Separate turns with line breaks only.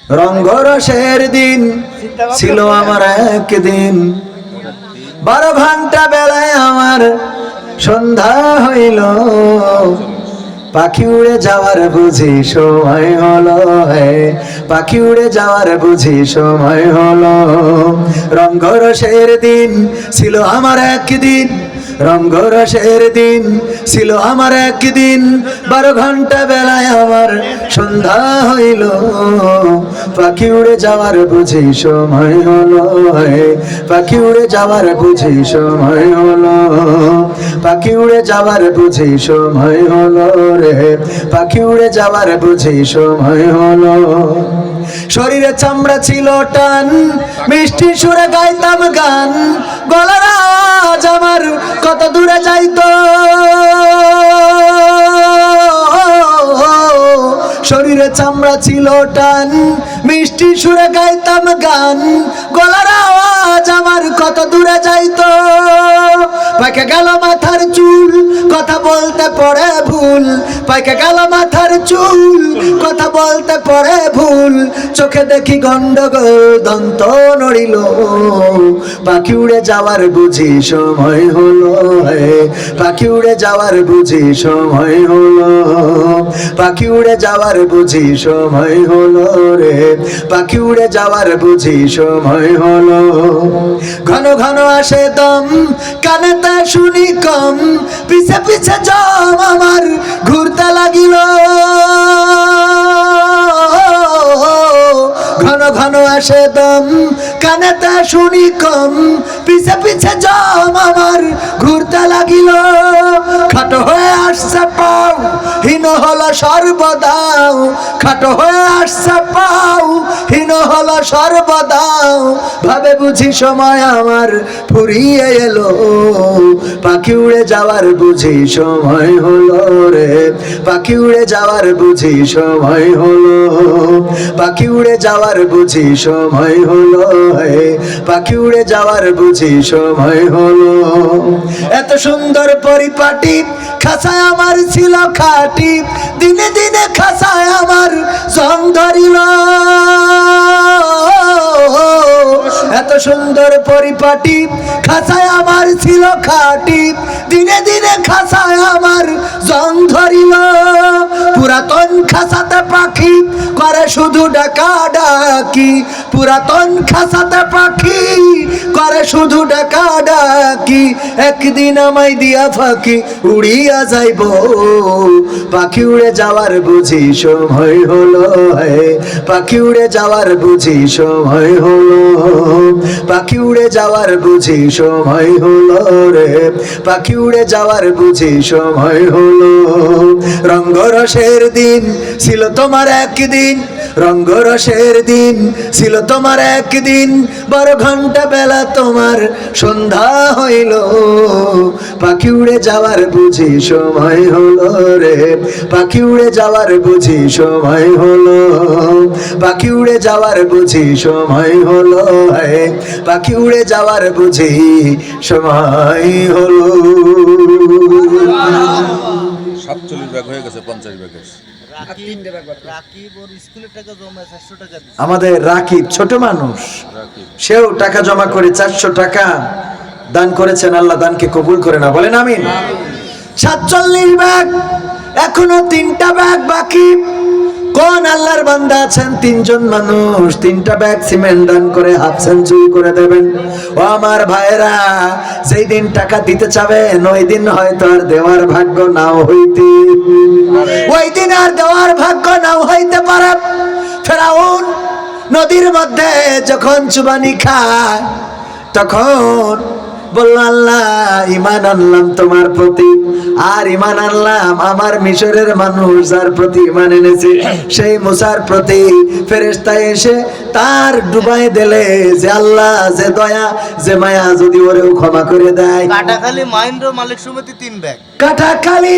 রঙ্গরসের দিন ছিল আমার একদিন, 12 ঘন্টা বেলায় আমার সন্ধ্যা হইল, পাখি উড়ে যাওয়ার বুঝি সময় হলো, পাখি উড়ে যাওয়ার বুঝি সময় হলো। রঙ্গরসের দিন ছিল আমার একদিন, রঙ্গরসের দিন ছিল আমার একদিন, 12 ঘন্টা বেলায় আমার সন্ধ্যা হইল, পাখি উড়ে যাওয়ার বুঝি সময় হলো, পাখি উড়ে যাওয়ার বুঝি সময় হলো, পাখি উড়ে যাওয়ার বুঝি সময় হলো রে, পাখি উড়ে যাওয়ার বুঝি সময় হলো। শরীরে চামড়া ছিল টান, মিষ্টি সুরে গাইতাম গান, গলার আওয়াজ আমার কত দূরে যাইতো। শরীরে চামড়া ছিল টান, মিষ্টি সুরে গাইতাম গান, গলার আওয়াজ আমার কত দূরে যাইতো। পাকে গেল মাথার চুল, কথা বলতে পড়ে ভুল, পাকে গেল মাথার চুল, কথা বলতে পড়ে ভুল, চোখে দেখি গন্ডগোল, দন্ত নড়িল, পাখি উড়ে যাওয়ার বুঝি সময় হলো, পাখি উড়ে যাওয়ার বুঝি সময় হলো, পাখি উড়ে যাওয়ার বুঝি সময় হলো রে, পাখি উড়ে যাওয়ার বুঝি সময় হলো। ঘন ঘন আসে দম, কানেতে শুনি কম, পিছে পিছে জম আমার ঘুরতে লাগিল। ঘন ঘন আসে দম, কানেতে শুনি কম, পিছে পিছে জম আমার ঘুরতে লাগিল। খাটো হয়ে আসছে পাও, হীন হলো সর্বদাও, খাটো হয়ে আসছে পাও, হীন হলো সর্বদাও, ভাবে বুঝি সময় আমার ফুরিয়ে এলো, পাখি উড়ে যাওয়ার বুঝি সময় হলো রে, পাখি উড়ে যাওয়ার বুঝি সময় হলো, পাখি উড়ে যাওয়ার বুঝি সময় হলো, পাখি উড়ে যাওয়ার বুঝি সময় হলো। এত সুন্দর পরিপাটি খাঁচায় আমার ছিল খাটি, দিনে দিনে খাঁচায় আমার জং ধরিল। এত সুন্দর পরিপাটি খাঁচায় আমার ছিল খাটি, দিনে দিনে খাঁচায় আমার জং ধরিল। পুরাতন খাঁচাতে পাখি করে শুধু ডাকা ডাকি, পুরাতন খাঁচাতে পাখি করে শুধু ডাকা ডাকি, একদিন আমায় দিয়া ফাঁকি উড়িয়া যাইব, পাখি উড়ে যাওয়ার বুঝি সময় হলো, পাখি উড়ে যাওয়ার বুঝি সময় হলো, পাখি উড়ে যাওয়ার বুঝি সময় হলো রে, পাখি উড়ে যাওয়ার বুঝি সময় হলো। রঙ্গরসের দিন ছিল তোমার একদিন, রঙ্গরসের দিন ছিল তোমার একদিন, 12 ঘন্টা বেলা তোমার সন্ধ্যা হইল, পাখি উড়ে যাওয়ার বুঝি সময় হলো রে, পাখি উড়ে যাওয়ার বুঝি সময় হলো, পাখি উড়ে যাওয়ার বুঝি সময় হলো, পাখি উড়ে যাওয়ার বুঝি সময় হলো।
47 ব্যাগ হয়ে গেছে, 50 ব্যাগের।
আমাদের রাকিব ছোট মানুষ, সেও টাকা জমা করে 400 টাকা দান করেছেন, আল্লাহ দানকে কবুল করে না, বলেন আমিন। 47 ব্যাগ, এখনো 3টা ব্যাগ বাকি। কোন আল্লাহর বান্দা আছেন 3 জন মানুষ 3টা ব্যাগ সিমেন্ট দান করে হাফ সেঞ্চুরি করে দেবেন? ও আমার ভাইরা, যেই দিন টাকা দিতে চাবেন ওই দিন হয়তো আর দেওয়ার ভাগ্য নাও হইতে, ওই দিন আর দেওয়ার ভাগ্য নাও হইতে পারে। ফেরাউন নদীর মধ্যে যখন চুবানি খায় তখন বলল, আল্লাহ ঈমান আনলাম তোমার প্রতি, আর ঈমান আনলাম আমার মিশরের মানুষ যার প্রতি ঈমান এনেছে সেই মুসার প্রতি। ফেরেশতা এসে তার ডুবাই দিলে যে আল্লাহ যে দয়া যে মায়া যদি ওরেও ক্ষমা করে দেয়।
কাটাখালী মাইন্দ্র মালিক সমিতি 3 ব্যাগ,
কাটাখালী